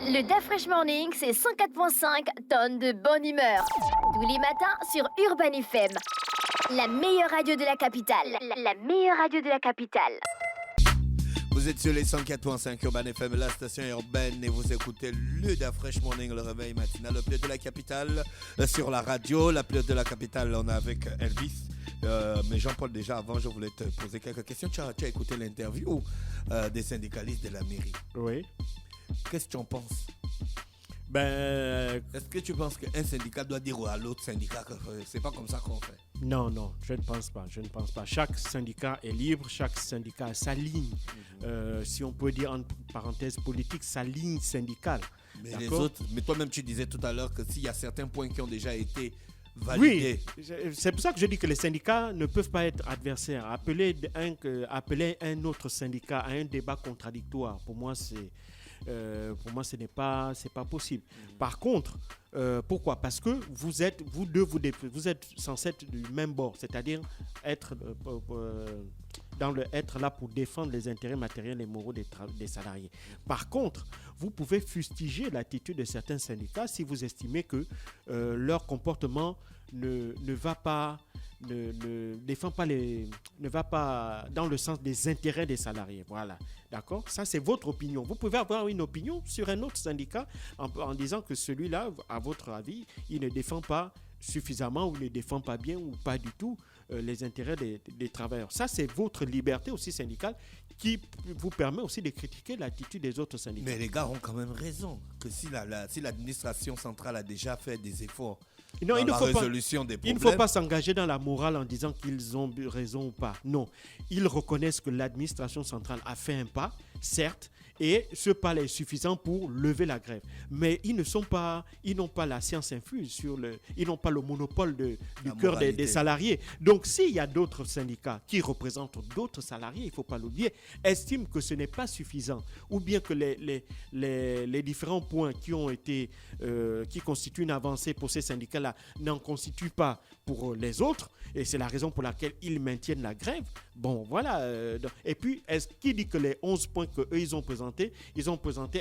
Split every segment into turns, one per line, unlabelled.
Le DAF Fresh Morning, c'est 104.5 tonnes de bonne humeur. Tous les matins sur Urban FM. La meilleure radio de la capitale. La meilleure radio de la capitale.
Vous êtes sur les 104.5 Urban FM, la station urbaine, et vous écoutez le DAF Fresh Morning, le réveil matinal, le plus de la capitale sur la radio. La plus de la capitale, on est avec Elvis. Mais Jean-Paul, déjà avant, je voulais te poser quelques questions. Tu as écouté l'interview des syndicalistes de la mairie.
Oui.
Qu'est-ce que tu en penses? Est-ce que tu penses qu'un syndicat doit dire à l'autre syndicat que c'est pas comme ça qu'on fait?
Non, je ne pense pas. Chaque syndicat est libre, chaque syndicat a sa ligne. Si on peut dire entre parenthèses politique, sa ligne syndicale.
Mais les autres, mais toi-même tu disais tout à l'heure que s'il y a certains points qui ont déjà été validés.
Oui, c'est pour ça que je dis que les syndicats ne peuvent pas être adversaires. Appeler un autre syndicat à un débat contradictoire, pour moi, ce n'est pas possible. Par contre, pourquoi? Parce que vous êtes censés être du même bord, c'est-à-dire être là pour défendre les intérêts matériels et moraux des salariés. Par contre, vous pouvez fustiger l'attitude de certains syndicats si vous estimez que leur comportement ne va pas dans le sens des intérêts des salariés. Voilà, d'accord? Ça, c'est votre opinion. Vous pouvez avoir une opinion sur un autre syndicat en disant que celui-là, à votre avis, il ne défend pas suffisamment ou ne défend pas bien ou pas du tout les intérêts des travailleurs. Ça, c'est votre liberté aussi syndicale qui vous permet aussi de critiquer l'attitude des autres syndicats.
Mais les gars ont quand même raison que si l'administration centrale a déjà fait des efforts
des
problèmes.
Il ne faut pas s'engager dans la morale en disant qu'ils ont raison ou pas. Non, ils reconnaissent que l'administration centrale a fait un pas, certes, et ce pas est suffisant pour lever la grève. Mais ils n'ont pas la science infuse ils n'ont pas le monopole du cœur des salariés. Donc, s'il y a d'autres syndicats qui représentent d'autres salariés, il ne faut pas l'oublier, estiment que ce n'est pas suffisant, ou bien que les différents points qui constituent une avancée pour ces syndicats-là n'en constituent pas pour les autres, et c'est la raison pour laquelle ils maintiennent la grève. Bon, voilà. Et puis, qui dit que les 11 points qu'eux, ils ont présenté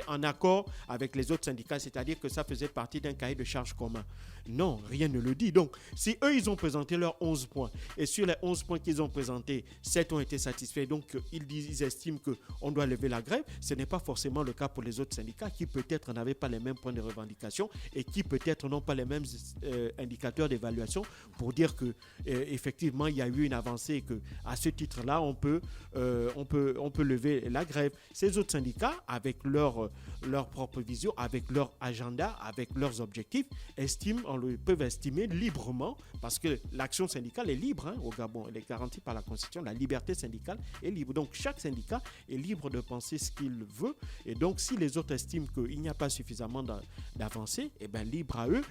en accord avec les autres syndicats, c'est-à-dire que ça faisait partie d'un cahier de charges commun? Non, rien ne le dit. Donc, si eux, ils ont présenté leurs 11 points, et sur les 11 points qu'ils ont présentés, 7 ont été satisfaits, donc ils estiment qu'on doit lever la grève, ce n'est pas forcément le cas pour les autres syndicats qui peut-être n'avaient pas les mêmes points de revendication et qui peut-être n'ont pas les mêmes indicateurs d'évaluation pour dire que effectivement il y a eu une avancée et que à ce titre-là on peut lever la grève. Ces autres syndicats, avec leur propre vision, avec leur agenda, avec leurs objectifs, peuvent estimer librement, parce que l'action syndicale est libre au Gabon, elle est garantie par la Constitution, la liberté syndicale est libre. Donc chaque syndicat est libre de penser ce qu'il veut, et donc si les autres estiment qu'il n'y a pas suffisamment d'avancée, libre à eux,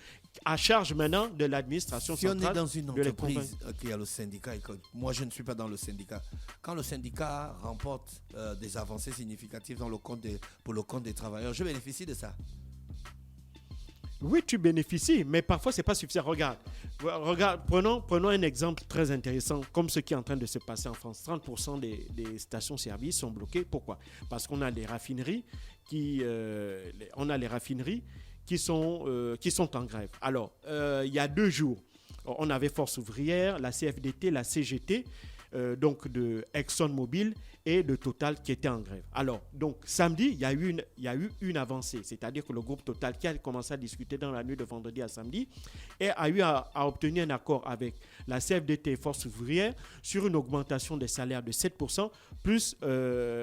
à charge maintenant de l'administration centrale.
Si on est dans une entreprise qui a le syndicat, moi je ne suis pas dans le syndicat, quand le syndicat remporte des avancées significatives pour le compte des travailleurs, je bénéficie de ça.
Oui, tu bénéficies, mais parfois ce n'est pas suffisant. Regarde, prenons un exemple très intéressant, comme ce qui est en train de se passer en France. 30% des stations-service sont bloquées. Pourquoi? Parce qu'on a les raffineries qui sont en grève. Alors, il y a 2 jours, on avait Force ouvrière, la CFDT, la CGT, donc de ExxonMobil et de Total qui étaient en grève. Alors, donc samedi, il y a eu une avancée, c'est-à-dire que le groupe Total qui a commencé à discuter dans la nuit de vendredi à samedi et a eu à obtenir un accord avec la CFDT et Force ouvrière sur une augmentation des salaires de 7%, plus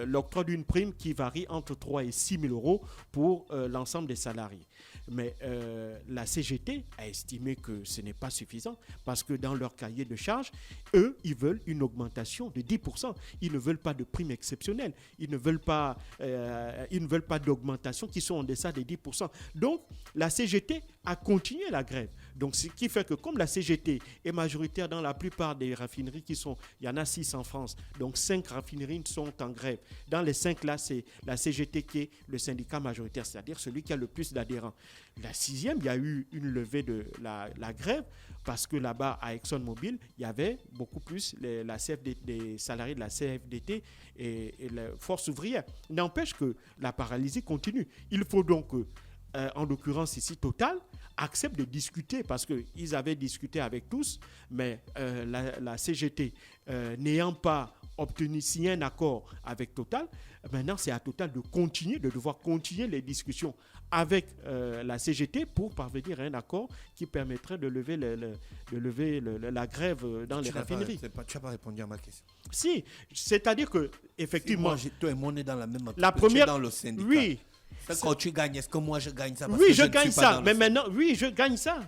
l'octroi d'une prime qui varie entre 3 et 6 000 euros pour l'ensemble des salariés. Mais la CGT a estimé que ce n'est pas suffisant parce que dans leur cahier de charges, eux, ils veulent une augmentation de 10%. Ils ne veulent pas de primes exceptionnelles. Ils ne veulent pas d'augmentation qui sont en deçà des 10%. Donc, la CGT à continuer la grève. Donc, ce qui fait que comme la CGT est majoritaire dans la plupart des raffineries il y en a 6 en France, donc 5 raffineries sont en grève. Dans les 5 là, c'est la CGT qui est le syndicat majoritaire, c'est-à-dire celui qui a le plus d'adhérents. La 6e, il y a eu une levée de la grève parce que là-bas, à ExxonMobil, il y avait beaucoup plus la des salariés de la CFDT et la force ouvrière. N'empêche que la paralysie continue. Il faut donc que, en l'occurrence ici, Total accepte de discuter parce qu'ils avaient discuté avec tous, mais la CGT n'ayant pas signé un accord avec Total, maintenant c'est à Total de devoir continuer les discussions avec la CGT pour parvenir à un accord qui permettrait de lever la grève dans les raffineries.
Tu n'as pas répondu à ma question.
Si, c'est-à-dire que effectivement,
si moi, toi et moi on est dans la même entreprise,
la première,
dans le syndicat.
Oui.
Quand tu gagnes, est-ce que moi je gagne ça?
Oui, je gagne ça. Mais maintenant, oui, je gagne ça.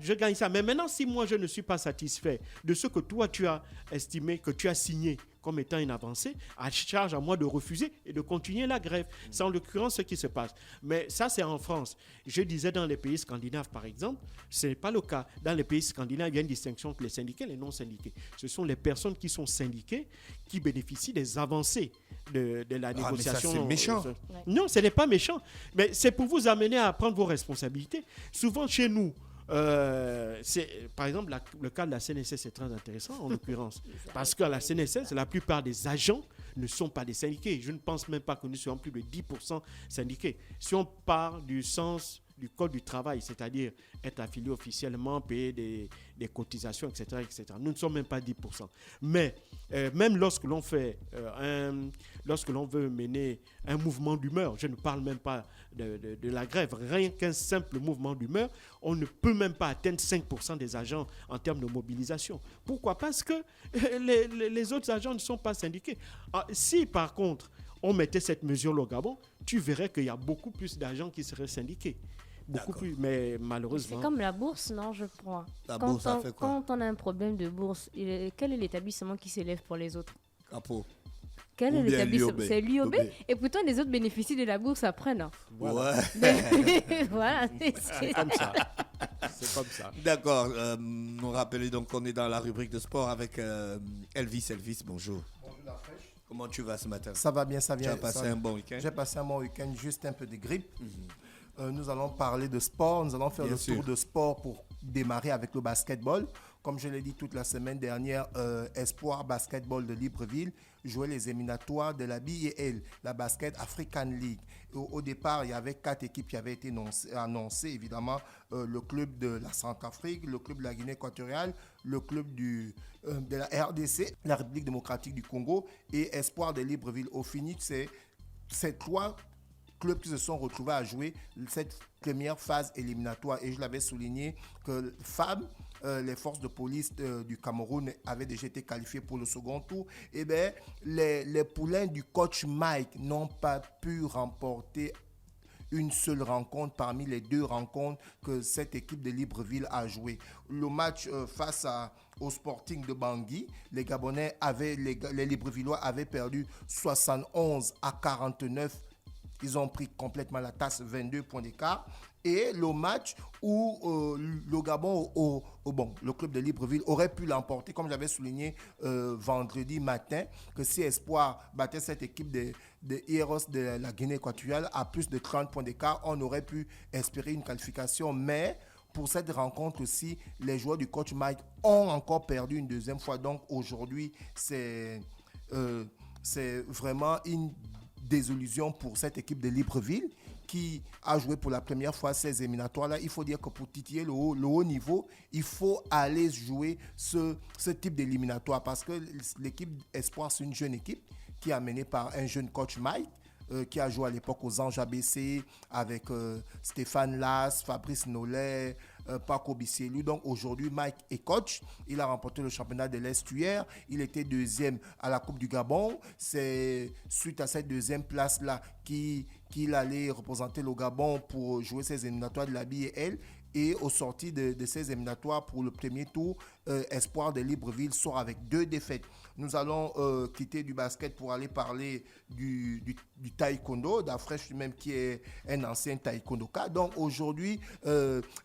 Mais maintenant, si moi je ne suis pas satisfait de ce que toi tu as estimé, que tu as signé comme étant une avancée, à charge à moi de refuser et de continuer la grève. C'est en l'occurrence ce qui se passe. Mais ça, c'est en France. Je disais dans les pays scandinaves, par exemple, ce n'est pas le cas. Dans les pays scandinaves, il y a une distinction entre les syndiqués et les non-syndiqués. Ce sont les personnes qui sont syndiquées qui bénéficient des avancées de la négociation.
Mais ça, c'est méchant.
Non, ce n'est pas méchant. Mais c'est pour vous amener à prendre vos responsabilités. Souvent, chez nous, par exemple, le cas de la CNSS est très intéressant en l'occurrence. Parce qu'à la CNSS, la plupart des agents ne sont pas des syndiqués. Je ne pense même pas que nous soyons plus de 10% syndiqués. Si on part du sens du code du travail, c'est-à-dire être affilié officiellement, payer des cotisations, etc., etc. Nous ne sommes même pas 10%. Mais même lorsque l'on veut mener un mouvement d'humeur, je ne parle même pas de la grève, rien qu'un simple mouvement d'humeur, on ne peut même pas atteindre 5% des agents en termes de mobilisation. Pourquoi? Parce que les autres agents ne sont pas syndiqués. Si par contre, on mettait cette mesure au Gabon, tu verrais qu'il y a beaucoup plus d'agents qui seraient syndiqués. Beaucoup plus, mais malheureusement.
C'est comme la bourse, non, je crois.
La bourse, ça fait quoi?
Quand on a un problème de bourse, quel est l'établissement qui s'élève pour les autres?
Capot.
Quel est l'établissement? C'est l'UOB. Et pourtant, les autres bénéficient de la bourse après, non?
Voilà.
Ouais.
Voilà.
C'est comme ça. C'est comme ça.
D'accord. On rappelle donc qu'on est dans la rubrique de sport avec Elvis. Elvis, bonjour.
Bonjour la fraîche.
Comment tu vas ce matin?
Ça va bien, ça vient.
Tu as passé un bon week-end?
J'ai passé un bon week-end, juste un peu de grippe. Nous allons parler de sport. Nous allons faire le tour de sport pour démarrer avec le basketball. Comme je l'ai dit toute la semaine dernière, Espoir Basketball de Libreville jouait les éliminatoires de la BAL, la Basket African League. Au départ, il y avait 4 équipes qui avaient été annoncées. Évidemment, le club de la Centrafrique, le club de la Guinée équatoriale, le club de la RDC, la République démocratique du Congo et Espoir de Libreville. Au fini, c'est 3 clubs qui se sont retrouvés à jouer cette première phase éliminatoire. Et je l'avais souligné que FAB, les forces de police du Cameroun, avaient déjà été qualifiées pour le second tour. Et bien, les poulains du coach Mike n'ont pas pu remporter une seule rencontre parmi les 2 rencontres que cette équipe de Libreville a joué. Le match face au Sporting de Bangui, les Gabonais les Librevillois avaient perdu 71-49. Ils ont pris complètement la tasse, 22 points d'écart. Et le match où le Gabon, le club de Libreville aurait pu l'emporter, comme j'avais souligné vendredi matin, que si Espoir battait cette équipe de Héros de la Guinée équatoriale à plus de 30 points d'écart, on aurait pu espérer une qualification. Mais pour cette rencontre aussi, les joueurs du coach Mike ont encore perdu une deuxième fois. Donc aujourd'hui, c'est vraiment une désillusion pour cette équipe de Libreville qui a joué pour la première fois ces éliminatoires-là. Il faut dire que pour titiller le haut niveau, il faut aller jouer ce type d'éliminatoire parce que l'équipe Espoir, c'est une jeune équipe qui est menée par un jeune coach Mike, qui a joué à l'époque aux Anges ABC avec Stéphane Las, Fabrice Nollet, Paco Bisselu. Donc aujourd'hui, Mike est coach. Il a remporté le championnat de l'Est hier. Il était 2e à la Coupe du Gabon. C'est suite à cette 2e place-là qu'il allait représenter le Gabon pour jouer ses éliminatoires de la BAL. Et au sorti de ces éliminatoires pour le premier tour, Espoir de Libreville sort avec 2 défaites. Nous allons quitter du basket pour aller parler du taekwondo, d'Afresh lui-même qui est un ancien taekwondoka. Donc aujourd'hui,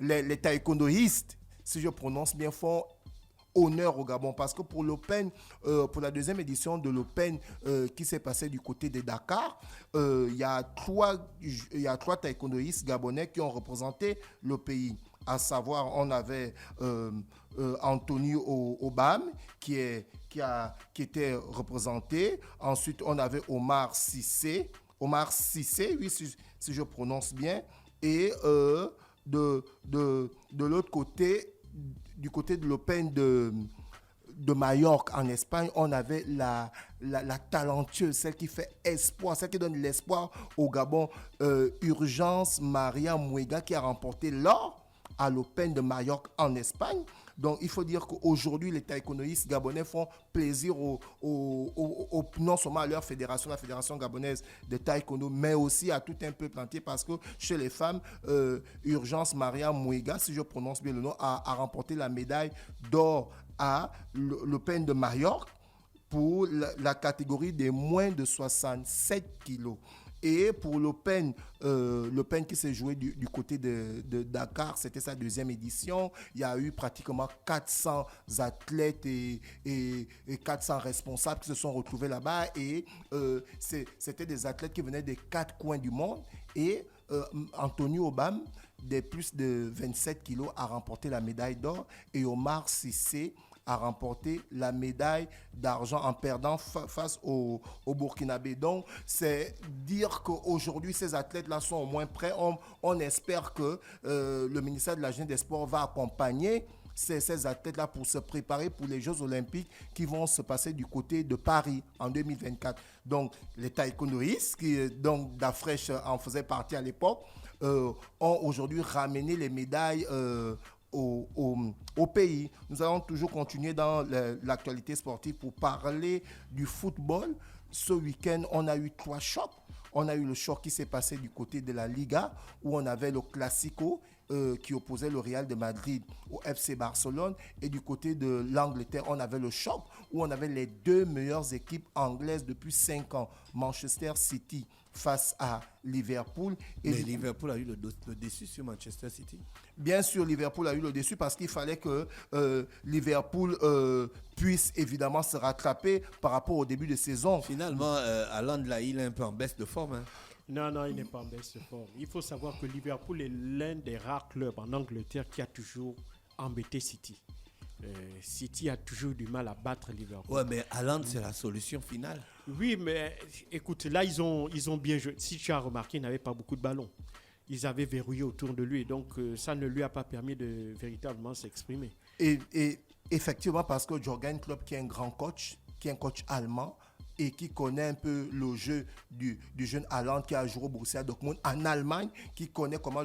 les taekwondoïstes, si je prononce bien, font honneur au Gabon parce que pour l'Open, pour la 2e édition de l'Open qui s'est passée du côté de Dakar, il y a trois taekwondoïstes gabonais qui ont représenté le pays. À savoir, on avait Anthony Obam qui était représenté. Ensuite, on avait Omar Cissé, oui, si je prononce bien. Et de l'autre côté, du côté de l'Open de Majorque en Espagne, on avait la talentueuse, celle qui fait espoir, celle qui donne l'espoir au Gabon, Urgence Maria Mouega, qui a remporté l'or à l'Open de Majorque en Espagne. Donc, il faut dire qu'aujourd'hui, les taekwondoïstes gabonais font plaisir non seulement à leur fédération, la Fédération gabonaise de taekwondo, mais aussi à tout un peuple entier parce que chez les femmes, Urgence Maria Mouega, si je prononce bien le nom, a remporté la médaille d'or à l'Open de Majorque pour la catégorie des moins de 67 kilos. Et pour l'Open qui s'est joué du côté de Dakar, c'était sa 2e édition. Il y a eu pratiquement 400 athlètes et 400 responsables qui se sont retrouvés là-bas. Et c'était des athlètes qui venaient des 4 coins du monde. Et Anthony Obam, des plus de 27 kilos, a remporté la médaille d'or. Et Omar Cissé a remporté la médaille d'argent en perdant face au Burkinabé. Donc, c'est dire qu'aujourd'hui, ces athlètes-là sont au moins prêts. On espère que le ministère de la Jeunesse et des Sports va accompagner ces athlètes-là pour se préparer pour les Jeux Olympiques qui vont se passer du côté de Paris en 2024. Donc, les taekwondoïstes, qui donc d'Afresh en faisaient partie à l'époque, ont aujourd'hui ramené les médailles au pays. Nous allons toujours continuer dans l'actualité sportive pour parler du football. Ce week-end, on a eu 3 chocs. On a eu le choc qui s'est passé du côté de la Liga, où on avait le Classico qui opposait le Real de Madrid au FC Barcelone. Et du côté de l'Angleterre, on avait le choc, où on avait les 2 meilleures équipes anglaises depuis 5 ans. Manchester City face à Liverpool. Et
mais Liverpool a eu le dessus sur Manchester City.
Bien sûr, Liverpool a eu le dessus parce qu'il fallait que Liverpool puisse évidemment se rattraper par rapport au début de saison.
Finalement, Haaland, là, il est un peu en baisse de forme. Hein.
Non, il n'est pas en baisse de forme. Il faut savoir que Liverpool est l'un des rares clubs en Angleterre qui a toujours embêté City. City a toujours du mal à battre Liverpool.
Ouais, mais Haaland, c'est la solution finale.
Oui, mais écoute, là, ils ont bien joué. Si tu as remarqué, il n'avait pas beaucoup de ballons. Ils avaient verrouillé autour de lui. Donc, ça ne lui a pas permis de véritablement s'exprimer.
Et effectivement, parce que Jürgen Klopp, qui est un grand coach, qui est un coach allemand, et qui connaît un peu le jeu du jeune Haaland qui a joué au Borussia Dortmund en Allemagne, qui connaît comment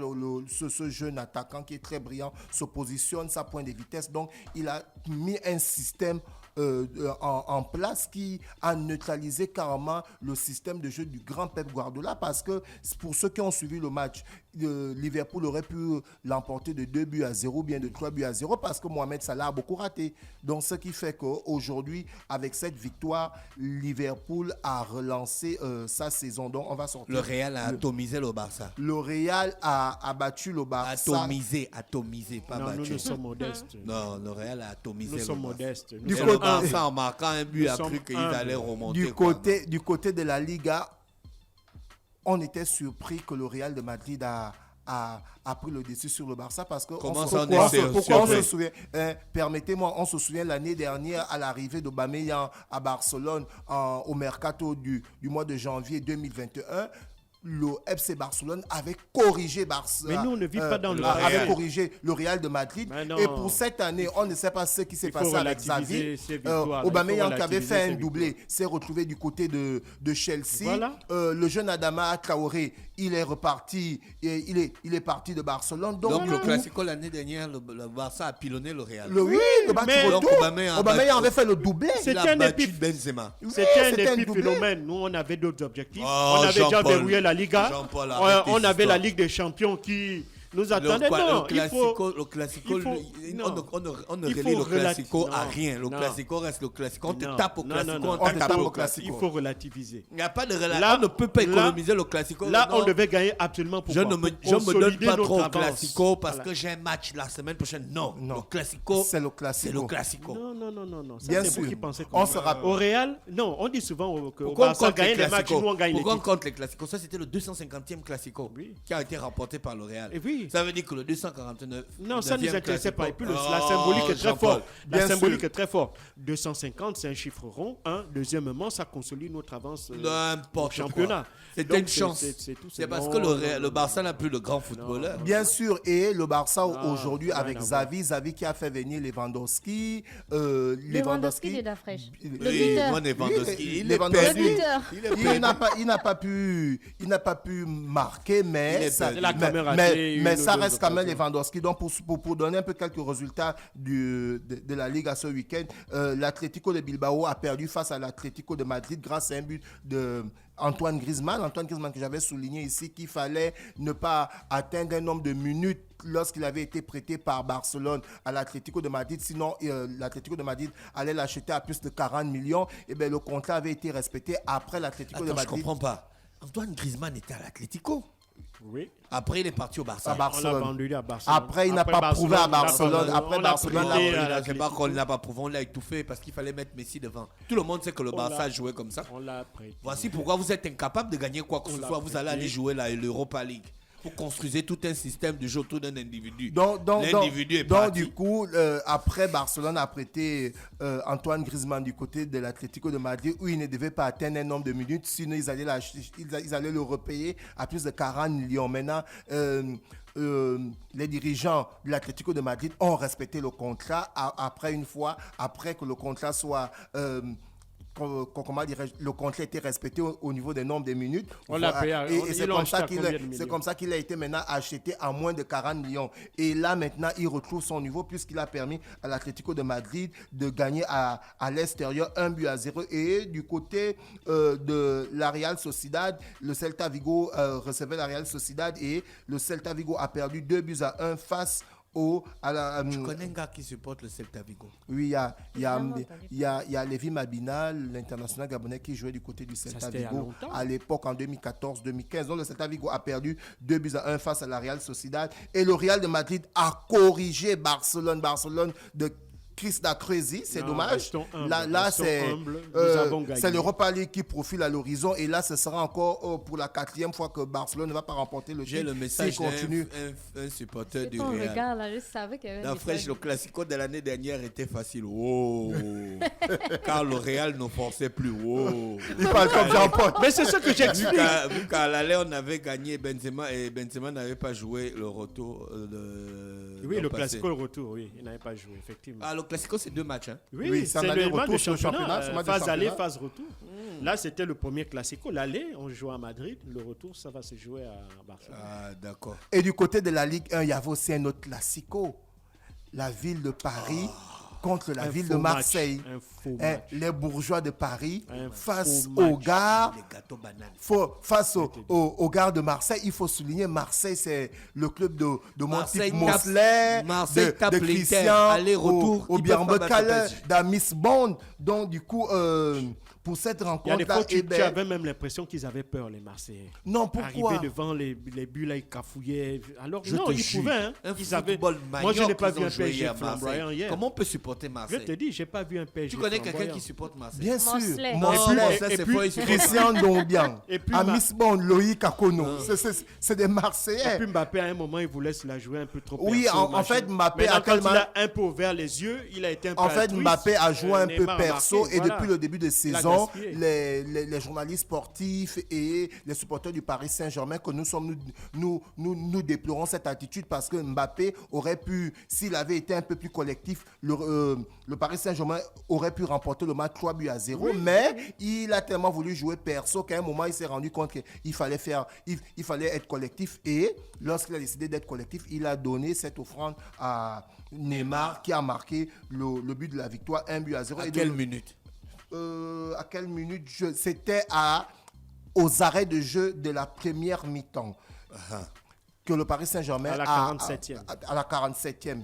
ce jeune attaquant qui est très brillant se positionne, sa pointe de vitesse. Donc, il a mis un système en place qui a neutralisé carrément le système de jeu du grand Pep Guardiola, parce que pour ceux qui ont suivi le match, Liverpool aurait pu l'emporter de 2-0, bien de 3-0, parce que Mohamed Salah a beaucoup raté. Donc, ce qui fait qu'aujourd'hui, avec cette victoire, Liverpool a relancé sa saison. Donc, on va sortir.
Le Real a atomisé le Barça.
Le Real a battu le Barça.
Atomisé, pas
non,
battu.
Nous sommes modestes.
Non, le Real a atomisé.
Nous sommes modestes.
Du côté, le Barça, en marquant un but, a cru qu'ils allaient remonter.
Du côté de la Liga, on était surpris que le Real de Madrid a pris le dessus sur le Barça, parce que pourquoi on se souvient, permettez-moi, on se souvient l'année dernière à l'arrivée d'Aubameyang à Barcelone au mercato du mois de janvier 2021. Le FC Barcelone avait corrigé
Mais nous, on ne vit pas dans le
avait corrigé le Real de Madrid. Et pour cette année, on ne sait pas ce qui s'est passé avec Xavi. Aubameyang qui avait fait un doublé s'est retrouvé du côté de Chelsea. Voilà. Le jeune Adama Traoré, il est reparti. Il est parti de Barcelone. Donc
le Classico l'année dernière, le Barça a pilonné le Real.
Oui, le match retour. Aubameyang avait fait le doublé.
C'était un Benzema.
C'était un épiphénomène. Nous, on avait d'autres objectifs. On avait déjà verrouillé la Liga. On avait la Ligue des Champions qui Nous attendons.
Le classico, on ne relie le classico à rien. Le classico reste le classico. On te tape au classico, on te tape au classico.
Il faut relativiser.
Il n'y a pas de relation. On ne peut pas économiser le classico.
Là, on devait gagner absolument pour
je ne me donne pas trop au classico parce que j'ai un match la semaine prochaine. Non. Le classico,
c'est le classico.
Non. Ça,
Bien
c'est
sûr.
vous qui pensez
On se rappelle.
Au Real, non, on dit souvent que
pourquoi on compte
gagne
les
les matchs, nous on gagne les
Pourquoi on
titres.
compte les classicos? Ça, c'était le 250e classico qui a été remporté par le Real.
Et oui.
Ça veut dire que le 249.
Non, ça ne nous intéressait pas. Et puis la
Oh,
symbolique est très forte. La
Bien
symbolique
sûr.
est très forte. 250, c'est un chiffre rond. Deuxièmement, ça consolide notre avance au championnat.
C'était une
Donc,
chance. C'est parce que le Barça n'a plus de grands footballeurs.
Bien sûr, et le Barça aujourd'hui avec Xavi qui a fait venir Lewandowski.
Lewandowski de la fraîche.
Lewandowski, il est
Lewandowski,
perdu.
il n'a pas pu marquer, mais ça reste quand même Lewandowski. Donc pour donner un peu quelques résultats de la Ligue à ce week-end, l'Atlético de Bilbao a perdu face à l'Atlético de Madrid grâce à un but de Antoine Griezmann que j'avais souligné ici, qu'il fallait ne pas atteindre un nombre de minutes lorsqu'il avait été prêté par Barcelone à l'Atlético de Madrid. Sinon, l'Atlético de Madrid allait l'acheter à plus de 40 millions. Et bien, le contrat avait été respecté après l'Atlético de Madrid.
Je ne comprends pas. Antoine Griezmann était à l'Atlético.
Oui.
Après, il est parti au Barça.
On l'a vendu à Barcelone.
Après, il n'a pas prouvé à Barcelone.
Après,
Barcelone, c'est pas qu'on ne l'a pas prouvé, on l'a étouffé parce qu'il fallait mettre Messi devant. Tout le monde sait que le Barça jouait comme ça.
On l'a prêté.
Voici pourquoi vous êtes incapable de gagner quoi que ce soit. Vous allez aller jouer l'Europa League. Vous construisez tout un système de jeu autour d'un individu. L'individu est parti.
Du coup, après, Barcelone a prêté Antoine Griezmann du côté de l'Atlético de Madrid où il ne devait pas atteindre un nombre de minutes. Sinon, ils allaient le repayer à plus de 40 millions. Maintenant, les dirigeants de l'Atlético de Madrid ont respecté le contrat après que le contrat soit... comment dirais-je, le contrat était respecté au niveau des nombres de minutes.
On l'a payé.
Et c'est comme ça qu'il a été maintenant acheté à moins de 40 millions. Et là, maintenant, il retrouve son niveau puisqu'il a permis à l'Atlético de Madrid de gagner à l'extérieur 1-0. Et du côté de la Real Sociedad, le Celta Vigo recevait la Real Sociedad et le Celta Vigo a perdu 2-1 face
Je connais un gars qui supporte le Celta Vigo.
Oui, il y a Lévi Mabinal, l'international gabonais, qui jouait du côté du Celta Vigo à l'époque en 2014-2015. Donc le Celta Vigo a perdu 2-1 face à la Real Sociedad. Et le Real de Madrid a corrigé Barcelone de Chris Dacrezi, c'est dommage. Là c'est l'Europa League qui profile à l'horizon et là ce sera encore pour la 4e fois que Barcelone ne va pas remporter le titre.
J'ai le message
continue.
Un supporter du
Real.
Real.
Là, je savais qu'il y avait
la fraîche, le classico de l'année dernière était facile. Car le Real ne forçait plus.
Il parle comme Jean-Paul.
Mais c'est ce que j'explique.
Vu qu'à l'aller on avait gagné Benzema et Benzema n'avait pas joué le retour
Oui, le classico, le retour, oui. Il n'avait pas joué, effectivement.
Le classico, c'est 2 matchs. Hein.
Oui, c'est le match de championnat. Phase aller, phase retour. Là, c'était le premier classico. L'aller, on joue à Madrid. Le retour, ça va se jouer à Barcelone.
Ah, d'accord.
Et du côté de la Ligue 1, il y avait aussi un autre classico. La ville de Paris contre la ville de Marseille. Les bourgeois de Paris face aux gars de Marseille. Il faut souligner, Marseille, c'est le club de Monty Mosley, de Christian,
aller-retour,
au Biarmbe Calais, d'Amis Bond. Donc, du coup, pour cette rencontre-là...
Tu avais même l'impression qu'ils avaient peur, les Marseillais.
Non, pourquoi?
Arriver devant les buts, là, ils cafouillaient. Alors, ils pouvaient.
Moi,
je n'ai pas vu un PSG flamboyant hier.
Comment on peut supporter Marseille?
Je te dis, j'ai pas vu un PSG.
Tu connais quelqu'un qui supporte Marseille?
Bien sûr.
Mosley,
et puis Christian Dombian, Amis Bond, Loïc Akono. C'est des Marseillais.
Et puis Mbappé, à un moment, il voulait se la jouer un peu trop.
Oui, en fait, Mbappé a
quand il a un peu ouvert les yeux, il a été un peu altruiste.
Mbappé a joué un peu perso et depuis le début de saison, les journalistes sportifs et les supporters du Paris Saint-Germain que nous déplorons cette attitude parce que Mbappé aurait pu, s'il avait été un peu plus collectif, le Paris Saint-Germain aurait pu remporter le match 3-0, mais il a tellement voulu jouer perso qu'à un moment il s'est rendu compte qu'il fallait être collectif et lorsqu'il a décidé d'être collectif, il a donné cette offrande à Neymar qui a marqué le but de la victoire 1-0.
À quelle minute?
À quelle minute? C'était aux arrêts de jeu de la première mi-temps. que le Paris Saint-Germain
à la 47e.
À la 47e.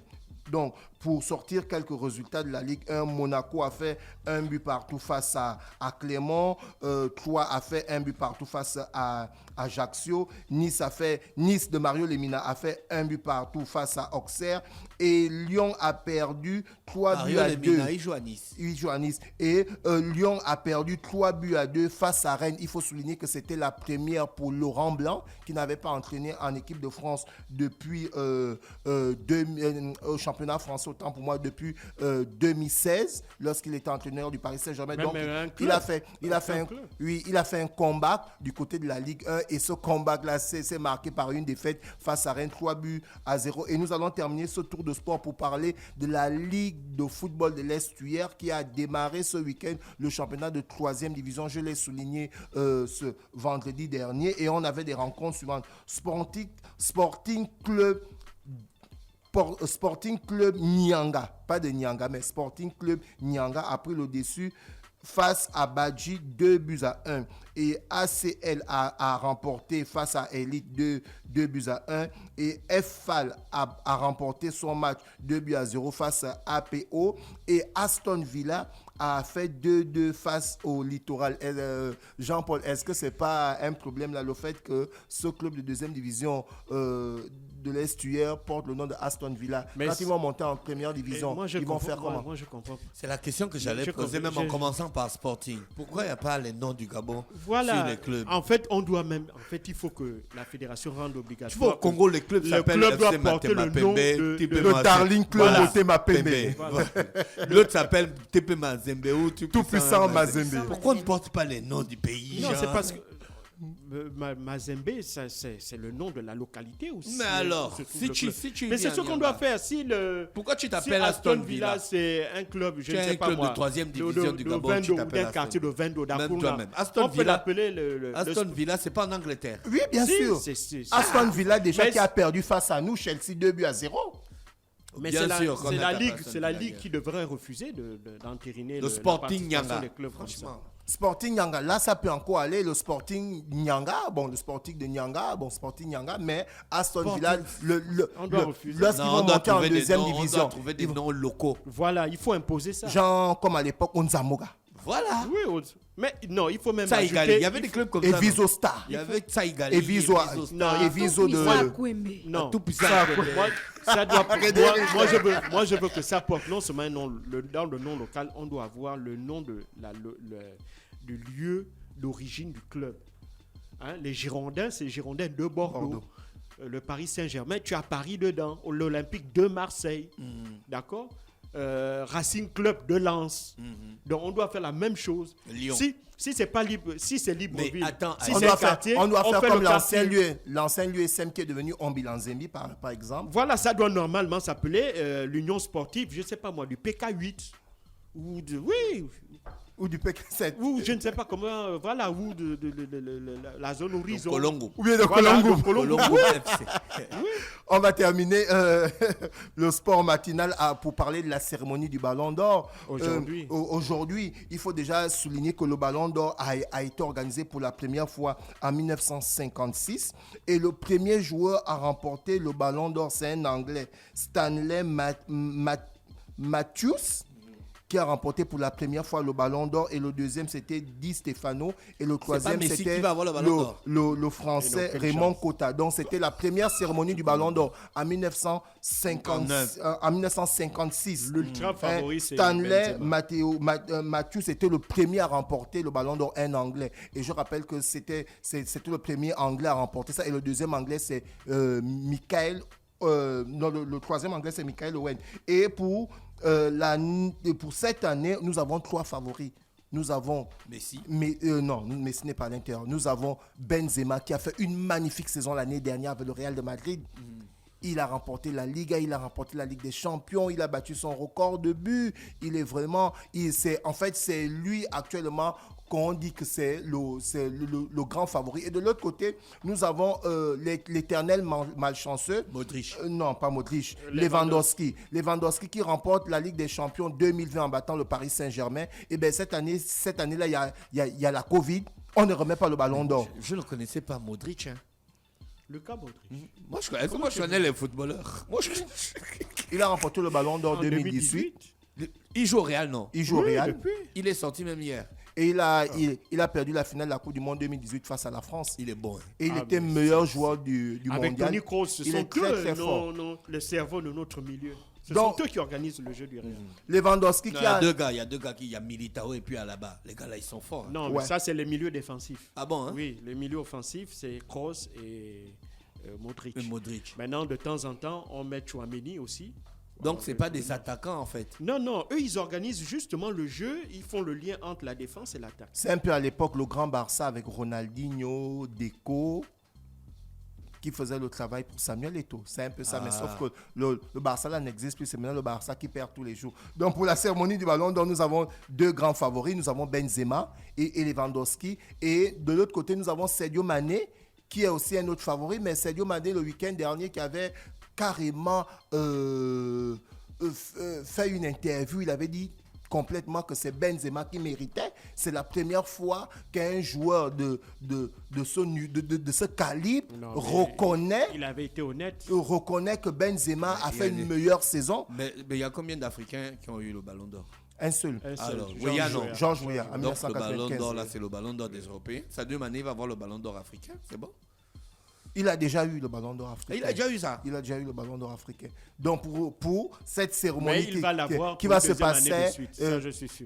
Donc, pour sortir quelques résultats de la Ligue 1, Monaco a fait 1 but partout face à Clermont, Troyes a fait 1 but partout face à Ajaccio, Nice de Mario Lemina a fait 1 but partout face à Auxerre et Lyon a perdu 3 buts à 2.
Il joue à Nice.
Il joue à Nice. Et Lyon a perdu 3 buts à 2 face à Rennes. Il faut souligner que c'était la première pour Laurent Blanc, qui n'avait pas entraîné en équipe de France depuis au championnat français, autant pour moi, depuis 2016, lorsqu'il était entraîneur du Paris Saint-Germain. Donc, il a fait un comeback du côté de la Ligue 1. Et ce comeback-là, c'est marqué par une défaite face à Rennes, 3 buts à 0. Et nous allons terminer ce tour de sport pour parler de la Ligue de football de l'Estuaire qui a démarré ce week-end le championnat de 3e division. Je l'ai souligné ce vendredi dernier. Et on avait des rencontres suivantes. Sporting Club Nyanga, pas de Nyanga, mais Sporting Club Nyanga a pris le dessus face à Badji 2 buts à 1. Et ACL a remporté face à Elite 2 buts à 1. Et FFAL a remporté son match 2 buts à 0 face à APO. Et Aston Villa a fait 2-2 face au Littoral. Jean-Paul, est-ce que ce n'est pas un problème là, le fait que ce club de 2e division de l'Estuaire porte le nom de Aston Villa? Mais quand ils vont monter en première division, ils vont faire comment?
Moi, je comprends.
C'est la question que j'allais poser, même en commençant par Sporting. Pourquoi il n'y a pas les noms du Gabon sur les clubs?
En fait, il faut que la fédération rende obligatoire.
Tu vois, au Congo, les clubs s'appellent FC Matema-Pembe,
le Darling Club Matema-Pembe.
L'autre s'appelle TP Mazembe ou
Tout-Puissant Mazembe.
Pourquoi on ne porte pas les noms du pays?
Non, c'est parce que Mazembe, c'est le nom de la localité aussi.
Mais alors, si tu
mais c'est ce qu'on doit faire.
Pourquoi tu t'appelles Aston Villa?
C'est un club, je ne sais pas moi.
Un club de 3e division du Gabon.
Tu t'appelles un quartier de Vendo d'Akuna.
On peut l'appeler Aston Villa, c'est pas en Angleterre.
Oui, bien sûr. Aston Villa déjà qui a perdu face à nous, Chelsea 2 buts à 0.
Mais c'est la Ligue qui devrait refuser d'entériner
le Sporting Nyanga.
Franchement.
Sporting Nyanga, là ça peut encore aller, le Sporting Nyanga, Sporting Nyanga, mais Aston Villa, lorsqu'ils vont monter en 2e division,
on doit trouver des noms locaux.
Voilà, il faut imposer ça.
Genre comme à l'époque, Onzamoga.
Voilà.
Oui, mais non, il faut même
ajouter. Il y avait des clubs comme ça.
Eviso Star.
Il y avait Tsaigali.
Eviso de...
Non.
Tout puissant.
Ça doit, moi, je veux que ça porte non seulement un nom, dans le nom local, on doit avoir le nom du lieu d'origine du club. Hein, les Girondins, c'est les Girondins de Bordeaux. Le Paris Saint-Germain, tu as Paris dedans. L'Olympique de Marseille. D'accord? Racing Club de Lens. Donc on doit faire la même chose.
Lyon.
Si c'est pas libre, si c'est Libreville, si
on
c'est
doit
quartier,
on doit faire comme l'ancien lieu SM qui est devenu Ombilanzembi par exemple.
Voilà, ça doit normalement s'appeler l'Union sportive, je sais pas moi, du PK8 ou
ou du PK7
ou je ne sais pas comment, voilà, ou de la zone horizon.
Colombo.
Ou bien de Colombo.
Oui.
On va terminer le sport matinal pour parler de la cérémonie du Ballon d'Or. Aujourd'hui, il faut déjà souligner que le Ballon d'Or a été organisé pour la première fois en 1956 et le premier joueur à remporter le Ballon d'Or, c'est un Anglais, Stanley Matthews, qui a remporté pour la première fois le Ballon d'Or, et le deuxième c'était Di Stefano, et le troisième c'était le Français Raymond Kotta. Donc c'était la première cérémonie du Ballon d'Or en 1956.
L'ultra favori,
Stanley Matthews était le premier à remporter le Ballon d'Or, un Anglais. Et je rappelle que c'était le premier Anglais à remporter ça, et le deuxième Anglais c'est Michael. Le troisième Anglais c'est Michael Owen. Et pour cette année, nous avons 3 favoris. Nous avons
Messi.
Non, Messi n'est pas à l'intérieur. Nous avons Benzema qui a fait une magnifique saison l'année dernière avec le Real de Madrid. Il a remporté la Liga, il a remporté la Ligue des Champions, il a battu son record de buts. C'est lui actuellement qu'on dit que c'est le grand favori. Et de l'autre côté, nous avons l'éternel malchanceux.
Modric.
Non, pas Modric. Lewandowski qui remporte la Ligue des Champions 2020 en battant le Paris Saint-Germain. Et bien cette année-là, il y a la Covid. On ne remet pas le Ballon d'Or.
Je ne connaissais pas Modric.
Lucas Modric.
Moi, je connais les footballeurs.
Il a remporté le ballon d'or 2018.
Il joue au Real, non?
Il joue au Real.
Il est sorti même hier.
Et il a perdu la finale de la Coupe du Monde 2018 face à la France.
Il est bon. Hein.
Et il était meilleur joueur du
avec
mondial.
Toni Kroos, ce sont très fort. Le cerveau de notre milieu. Ce sont eux qui organisent le jeu du Real.
Lewandowski
Il y a deux gars. Il y a Militao et puis Alaba. Les gars là, ils sont forts. Hein.
Non, mais ça, c'est les milieux défensifs.
Ah bon? Hein?
Oui, les milieux offensifs, c'est Kroos et Modric. Maintenant, de temps en temps, on met Tchouaméni aussi.
Donc, ce n'est pas des attaquants, en fait.
Non, eux, ils organisent justement le jeu. Ils font le lien entre la défense et l'attaque.
C'est un peu à l'époque le grand Barça avec Ronaldinho, Deco, qui faisait le travail pour Samuel Eto'o. C'est un peu ça, mais sauf que le Barça là n'existe plus. C'est maintenant le Barça qui perd tous les jours. Donc, pour la cérémonie du Ballon d'Or, nous avons deux grands favoris. Nous avons Benzema et Lewandowski. Et de l'autre côté, nous avons Sadio Mané, qui est aussi un autre favori. Mais Sadio Mané, le week-end dernier, qui avait carrément fait une interview, il avait dit complètement que c'est Benzema qui méritait. C'est la première fois qu'un joueur de ce calibre reconnaît.
Il avait été honnête.
Reconnaît que Benzema a fait une meilleure saison.
Mais il y a combien d'Africains qui ont eu le Ballon d'Or?
Un seul.
Alors,
Georges Weah, en
donc
1995.
le Ballon d'Or, là, c'est le Ballon d'Or des Européens. Sadio Mané va avoir le Ballon d'Or africain, c'est bon?
Il a déjà eu le Ballon d'Or africain.
Il a déjà eu ça?
Il a déjà eu le Ballon d'Or africain. Donc, pour cette cérémonie
qui va se passer, ça, je suis sûr.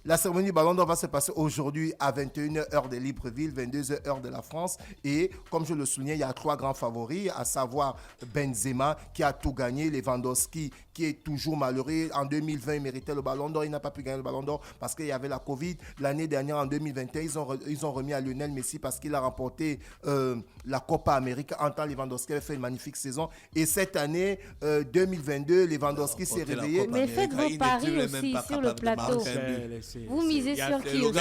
La cérémonie du Ballon d'Or va se passer aujourd'hui à 21h, heure de Libreville, 22h, heure de la France. Et comme je le soulignais, il y a trois grands favoris, à savoir Benzema, qui a tout gagné, Lewandowski, qui est toujours malheureux. En 2020, il méritait le Ballon d'Or. Il n'a pas pu gagner le Ballon d'Or parce qu'il y avait la Covid. L'année dernière, en 2021, ils ont remis à Lionel Messi parce qu'il a remporté la Copa América. En temps, Lewandowski avait fait une magnifique saison. Et cette année, 2022, Lewandowski s'est réveillé.
Mais faites vos paris aussi sur le plateau. Vous misez sur qui aussi?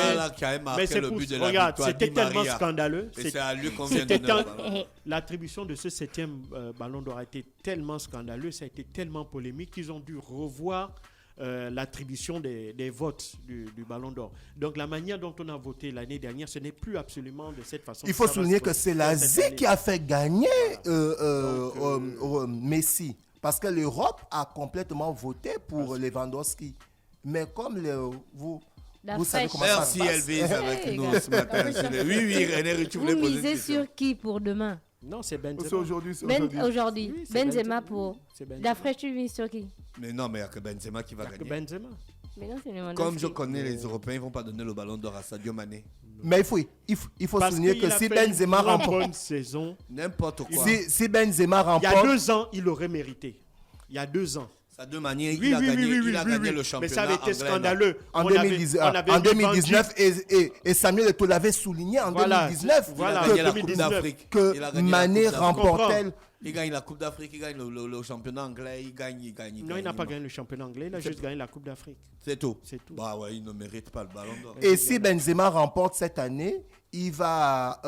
Mais c'est pour... Regarde, c'était tellement scandaleux.
C'est à lui qu'on vient de donner.
L'attribution de ce 7e Ballon d'Or a été tellement scandaleux, ça a été tellement polémique qu'ils ont dû revoir l'attribution des votes du Ballon d'Or. Donc la manière dont on a voté l'année dernière, ce n'est plus absolument de cette façon.
Il faut souligner que c'est l'Asie qui a fait gagner Messi. Parce que l'Europe a complètement voté pour Lewandowski. Mais comme vous savez comment ça se passe.
Merci Elvis avec nous ce matin. Oui, René, tu voulais poser une question.
Vous misez sur qui pour demain?
Non, c'est Benzema.
C'est aujourd'hui.
Aujourd'hui.
Oui,
Benzema pour... D'après, tu mises sur qui?
Mais non, mais il n'y a que Benzema qui va gagner.
Benzema.
Mais non, c'est
Comme je connais les Européens, ils ne vont pas donner le Ballon d'Or à Sadio Mané.
Mais il faut souligner que si Benzema remporte...
bonne saison.
N'importe quoi.
Si Benzema remporte...
Il y a 2 ans, il aurait mérité. Il y a 2 ans.
Sadio Mané, il a gagné le championnat.
Mais ça avait été scandaleux.
En 2019, et Samuel Eto'o l'avait souligné en 2019, que Mané remportait.
Il gagne la Coupe d'Afrique, il gagne le championnat anglais, il gagne.
Non, il n'a pas gagné le championnat anglais, il a juste gagné la Coupe d'Afrique.
C'est tout.
Bah
ouais, il ne mérite pas le Ballon d'Or.
Et si Benzema remporte cette année, il va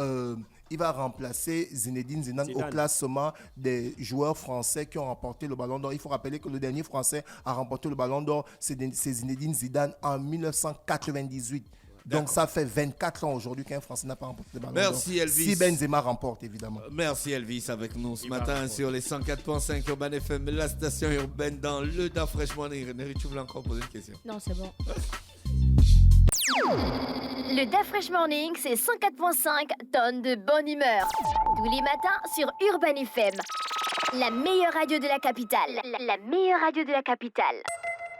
remplacer Zinedine Zidane au classement des joueurs français qui ont remporté le Ballon d'Or. Il faut rappeler que le dernier Français à remporter le Ballon d'Or, c'est Zinedine Zidane en 1998. Donc ça fait 24 ans aujourd'hui qu'un Français n'a pas remporté le Ballon d'Or.
Merci Elvis.
Si Benzema remporte, évidemment.
Merci Elvis avec nous ce matin sur les 104.5 Urban FM, la station urbaine dans le Da Fraîchement. René, tu voulais encore poser une question?
Non, c'est bon.
Le Da Fresh Morning, c'est 104.5 tonnes de bonne humeur. Tous les matins sur Urban FM. La meilleure radio de la capitale. La meilleure radio de la capitale.